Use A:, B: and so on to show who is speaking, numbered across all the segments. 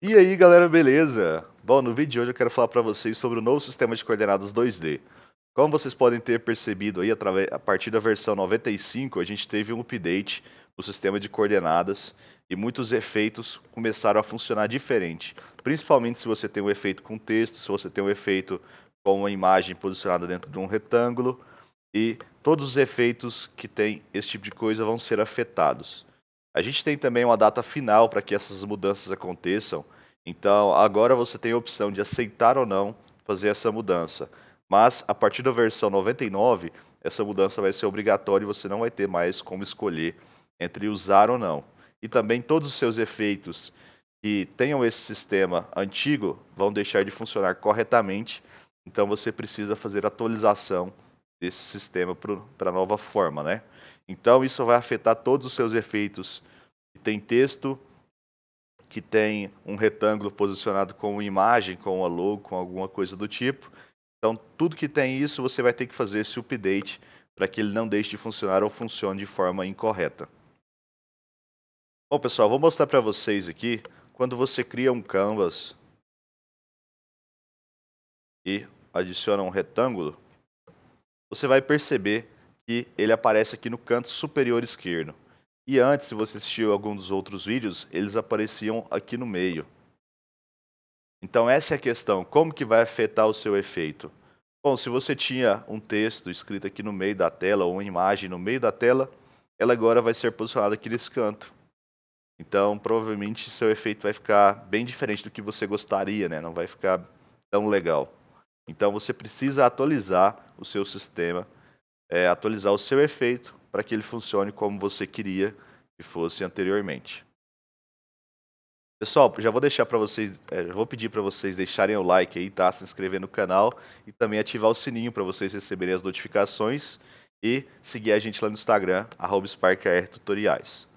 A: E aí, galera, beleza? Bom, no vídeo de hoje eu quero falar para vocês sobre o novo sistema de coordenadas 2D. Como vocês podem ter percebido aí, a partir da versão 95, a gente teve um update no sistema de coordenadas e muitos efeitos começaram a funcionar diferente. Principalmente se você tem um efeito com texto, se você tem um efeito com uma imagem posicionada dentro de um retângulo, e todos os efeitos que tem esse tipo de coisa vão ser afetados. A gente tem também uma data final para que essas mudanças aconteçam, então agora você tem a opção de aceitar ou não fazer essa mudança. Mas a partir da versão 99, essa mudança vai ser obrigatória e você não vai ter mais como escolher entre usar ou não. E também todos os seus efeitos que tenham esse sistema antigo vão deixar de funcionar corretamente, então você precisa fazer atualização desse sistema para a nova forma, né? Então isso vai afetar todos os seus efeitos que tem texto, que tem um retângulo posicionado com uma imagem, com uma logo, com alguma coisa do tipo. Então tudo que tem isso você vai ter que fazer esse update para que ele não deixe de funcionar ou funcione de forma incorreta. Bom pessoal, vou mostrar para vocês aqui quando você cria um canvas e adiciona um retângulo, você vai perceber que ele aparece aqui no canto superior esquerdo. E antes, se você assistiu algum dos outros vídeos, eles apareciam aqui no meio. Então essa é a questão, como que vai afetar o seu efeito? Bom, se você tinha um texto escrito aqui no meio da tela ou uma imagem no meio da tela, ela agora vai ser posicionada aqui nesse canto. Então provavelmente seu efeito vai ficar bem diferente do que você gostaria, né? Não vai ficar tão legal. Então você precisa atualizar o seu sistema, atualizar o seu efeito para que ele funcione como você queria que fosse anteriormente. Pessoal, já vou deixar para vocês, já vou pedir para vocês deixarem o like aí, tá? Se inscrever no canal e também ativar o sininho para vocês receberem as notificações e seguir a gente lá no Instagram, @SparkARTutoriais.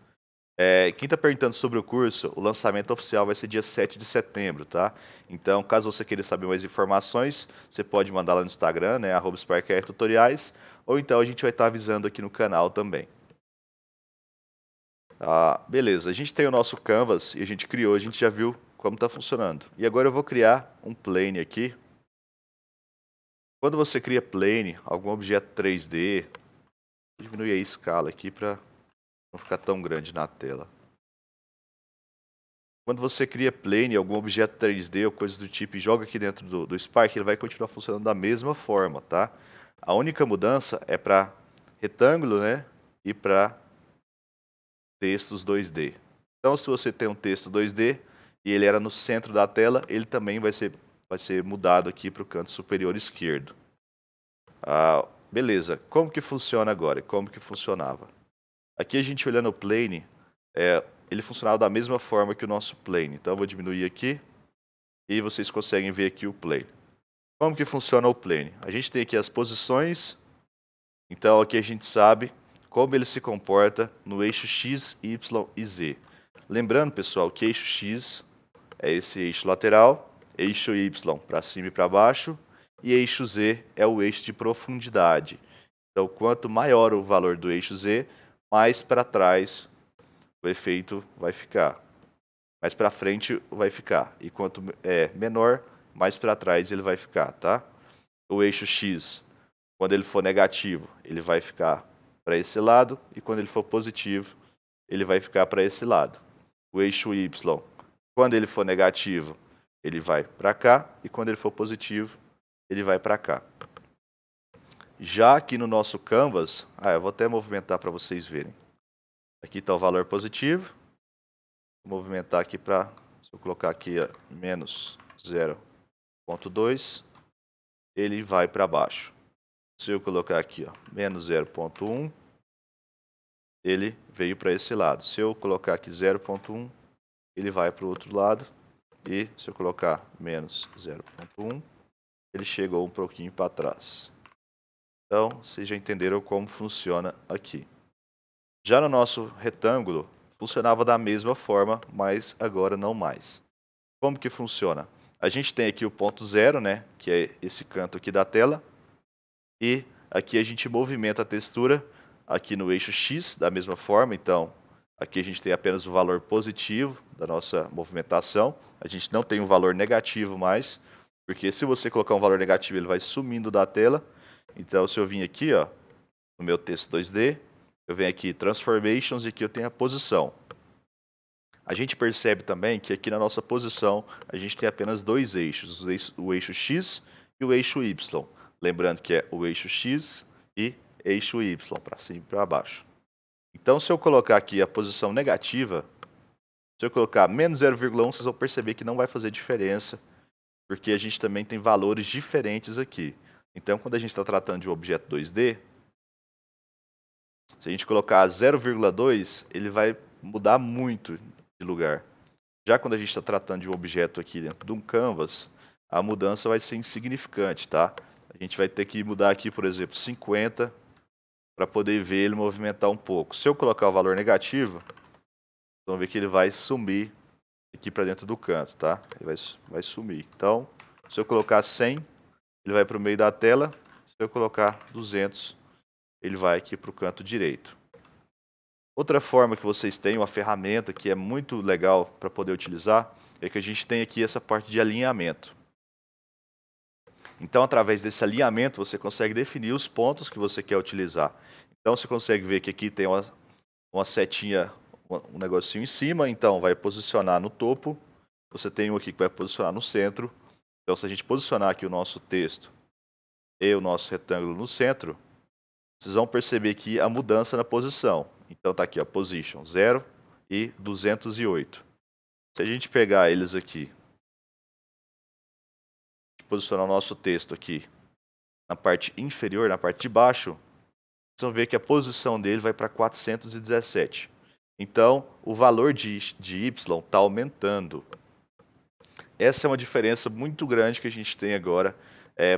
A: Quem está perguntando sobre o curso, o lançamento oficial vai ser dia 7 de setembro, tá? Então, caso você queira saber mais informações, você pode mandar lá no Instagram, né, @SparkARTutoriais, ou então a gente vai estar avisando aqui no canal também. Ah, beleza, a gente tem o nosso canvas e a gente criou, a gente já viu como está funcionando. E agora eu vou criar um plane aqui. Quando você cria plane, algum objeto 3D, vou diminuir a escala aqui para não ficar tão grande na tela. Quando você cria plane, algum objeto 3D ou coisa do tipo e joga aqui dentro do Spark, ele vai continuar funcionando da mesma forma, tá? A única mudança é para retângulo, né? E para textos 2D. Então, se você tem um texto 2D e ele era no centro da tela, ele também vai ser mudado aqui para o canto superior esquerdo. Beleza, como que funciona agora? Como que funcionava? Aqui a gente olhando o plane, ele funcionava da mesma forma que o nosso plane. Então eu vou diminuir aqui e vocês conseguem ver aqui o plane. Como que funciona o plane? A gente tem aqui as posições, então aqui a gente sabe como ele se comporta no eixo X, Y e Z. Lembrando, pessoal, que eixo X é esse eixo lateral, eixo Y para cima e para baixo, e eixo Z é o eixo de profundidade. Então, quanto maior o valor do eixo Z, mais para trás o efeito vai ficar. Mais para frente vai ficar. E quanto é menor, mais para trás ele vai ficar, tá? O eixo X, quando ele for negativo, ele vai ficar para esse lado, e quando ele for positivo, ele vai ficar para esse lado. O eixo Y, quando ele for negativo, ele vai para cá, e quando ele for positivo, ele vai para cá. Já aqui no nosso canvas, eu vou até movimentar para vocês verem. Aqui está o valor positivo. Vou movimentar aqui para, se eu colocar aqui menos 0,2, ele vai para baixo. Se eu colocar aqui menos 0,1, ele veio para esse lado. Se eu colocar aqui 0,1, ele vai para o outro lado. E se eu colocar menos 0,1, ele chegou um pouquinho para trás. Então, vocês já entenderam como funciona aqui. Já no nosso retângulo, funcionava da mesma forma, mas agora não mais. Como que funciona? A gente tem aqui o ponto zero, né, que é esse canto aqui da tela, e aqui a gente movimenta a textura aqui no eixo X da mesma forma, então Aqui a gente tem apenas o valor positivo da nossa movimentação. A gente não tem um valor negativo mais, porque se você colocar um valor negativo, ele vai sumindo da tela. Então, se eu vim aqui, ó, no meu texto 2D, eu venho aqui Transformations e aqui eu tenho a posição. A gente percebe também que aqui na nossa posição a gente tem apenas dois eixos, o eixo X e o eixo Y. Lembrando que é o eixo X e eixo Y, para cima e para baixo. Então, se eu colocar aqui a posição negativa, se eu colocar menos 0,1, vocês vão perceber que não vai fazer diferença, porque a gente também tem valores diferentes aqui. Então, quando a gente está tratando de um objeto 2D, se a gente colocar 0,2, ele vai mudar muito de lugar. Já quando a gente está tratando de um objeto aqui dentro de um canvas, a mudança vai ser insignificante, tá? A gente vai ter que mudar aqui, por exemplo, 50 para poder ver ele movimentar um pouco. Se eu colocar o valor negativo, vocês vão ver que ele vai sumir aqui para dentro do canto, tá? Ele vai sumir. Então, se eu colocar 100, ele vai para o meio da tela. Se eu colocar 200, ele vai aqui para o canto direito. Outra forma que vocês têm, uma ferramenta que é muito legal para poder utilizar, é que a gente tem aqui essa parte de alinhamento. Então, através desse alinhamento, você consegue definir os pontos que você quer utilizar. Então, você consegue ver que aqui tem uma setinha, um negocinho em cima, então vai posicionar no topo. Você tem um aqui que vai posicionar no centro. Então, se a gente posicionar aqui o nosso texto e o nosso retângulo no centro, vocês vão perceber aqui a mudança na posição. Então, está aqui, ó, position 0 e 208. Se a gente pegar eles aqui, posicionar o nosso texto aqui na parte inferior, na parte de baixo, vocês vão ver que a posição dele vai para 417. Então, o valor de y está aumentando. Essa é uma diferença muito grande que a gente tem agora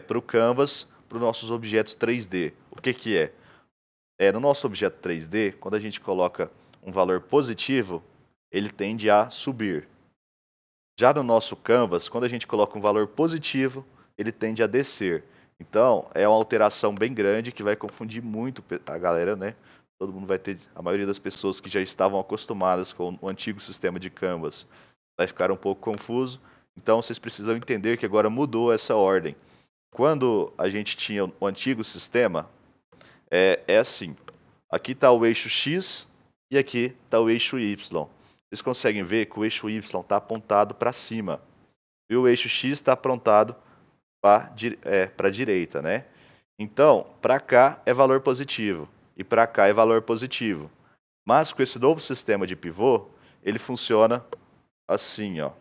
A: para o Canvas, para os nossos objetos 3D. O que, que é? No nosso objeto 3D, quando a gente coloca um valor positivo, ele tende a subir. Já no nosso Canvas, quando a gente coloca um valor positivo, ele tende a descer. Então, é uma alteração bem grande que vai confundir muito a galera, né? Todo mundo vai ter, a maioria das pessoas que já estavam acostumadas com o antigo sistema de Canvas vai ficar um pouco confuso. Então, vocês precisam entender que agora mudou essa ordem. Quando a gente tinha o antigo sistema, é assim. Aqui está o eixo X e aqui está o eixo Y. Vocês conseguem ver que o eixo Y está apontado para cima. E o eixo X está apontado para a direita, né? Então, para cá é valor positivo e para cá é valor positivo. Mas com esse novo sistema de pivô, ele funciona assim, ó.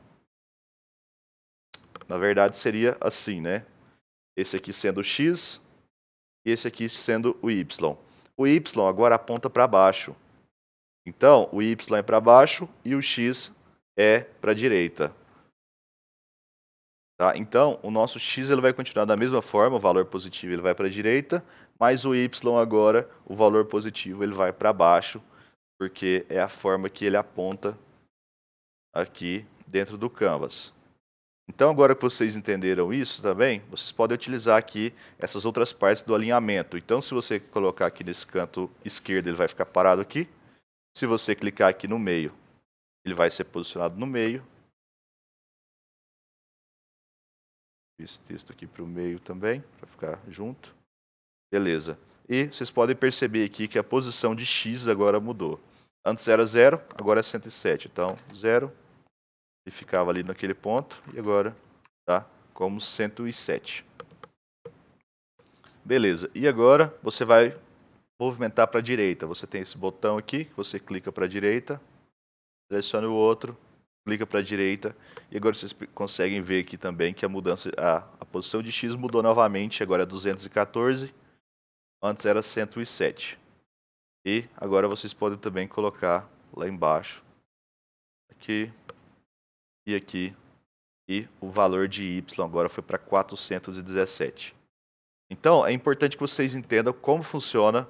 A: Na verdade seria assim, né? Esse aqui sendo o X e esse aqui sendo o Y. O Y agora aponta para baixo. Então, o Y é para baixo e o X é para a direita. Tá? Então, o nosso X ele vai continuar da mesma forma, o valor positivo ele vai para a direita, mas o Y agora, o valor positivo ele vai para baixo, porque é a forma que ele aponta aqui dentro do Canvas. Então, agora que vocês entenderam isso também, vocês podem utilizar aqui essas outras partes do alinhamento. Então, se você colocar aqui nesse canto esquerdo, ele vai ficar parado aqui. Se você clicar aqui no meio, ele vai ser posicionado no meio. Esse texto aqui para o meio também, para ficar junto. Beleza. E vocês podem perceber aqui que a posição de X agora mudou. Antes era 0, agora é 107. Então, 0, ele ficava ali naquele ponto, e agora está como 107. Beleza. E agora você vai movimentar para a direita. Você tem esse botão aqui, que você clica para a direita, seleciona o outro, clica para a direita, e agora vocês conseguem ver aqui também que a mudança, a posição de X mudou novamente, agora é 214, antes era 107. E agora vocês podem também colocar lá embaixo, aqui e aqui, e o valor de Y agora foi para 417. Então, é importante que vocês entendam como funciona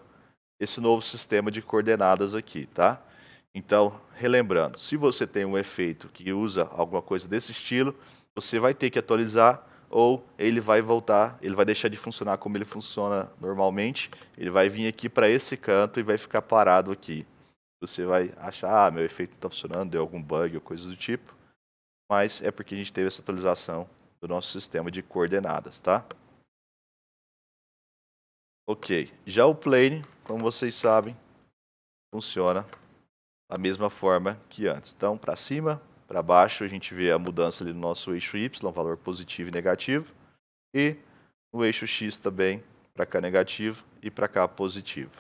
A: esse novo sistema de coordenadas aqui, tá? Então, relembrando, se você tem um efeito que usa alguma coisa desse estilo, você vai ter que atualizar ou ele vai voltar, ele vai deixar de funcionar como ele funciona normalmente, ele vai vir aqui para esse canto e vai ficar parado aqui. Você vai achar, meu efeito não está funcionando, deu algum bug ou coisa do tipo. Mas é porque a gente teve essa atualização do nosso sistema de coordenadas, tá? Ok. Já o plane, como vocês sabem, funciona da mesma forma que antes. Então, para cima, para baixo, a gente vê a mudança ali no nosso eixo Y, valor positivo e negativo. E no eixo X também, para cá negativo e para cá positivo.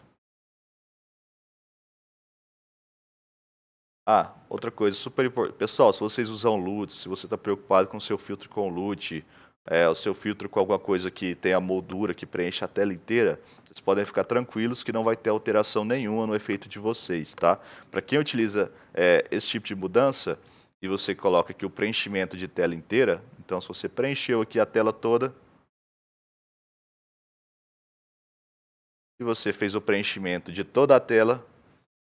A: Ah, outra coisa super importante. Pessoal, se vocês usam LUT, se você está preocupado com o seu filtro com LUT, o seu filtro com alguma coisa que tem a moldura, que preenche a tela inteira, vocês podem ficar tranquilos que não vai ter alteração nenhuma no efeito de vocês, tá? Para quem utiliza esse tipo de mudança, e você coloca aqui o preenchimento de tela inteira, então se você preencheu aqui a tela toda, e você fez o preenchimento de toda a tela,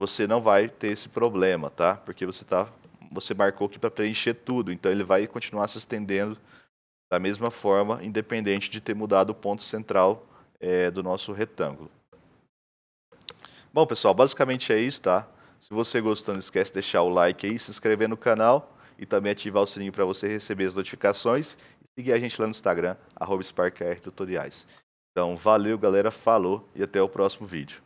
A: você não vai ter esse problema, tá? Porque você marcou aqui para preencher tudo, então ele vai continuar se estendendo da mesma forma, independente de ter mudado o ponto central do nosso retângulo. Bom, pessoal, basicamente é isso, tá? Se você gostou, não esquece de deixar o like aí, se inscrever no canal e também ativar o sininho para você receber as notificações e seguir a gente lá no Instagram, @SparkRTutoriais. Então, valeu, galera, falou e até o próximo vídeo.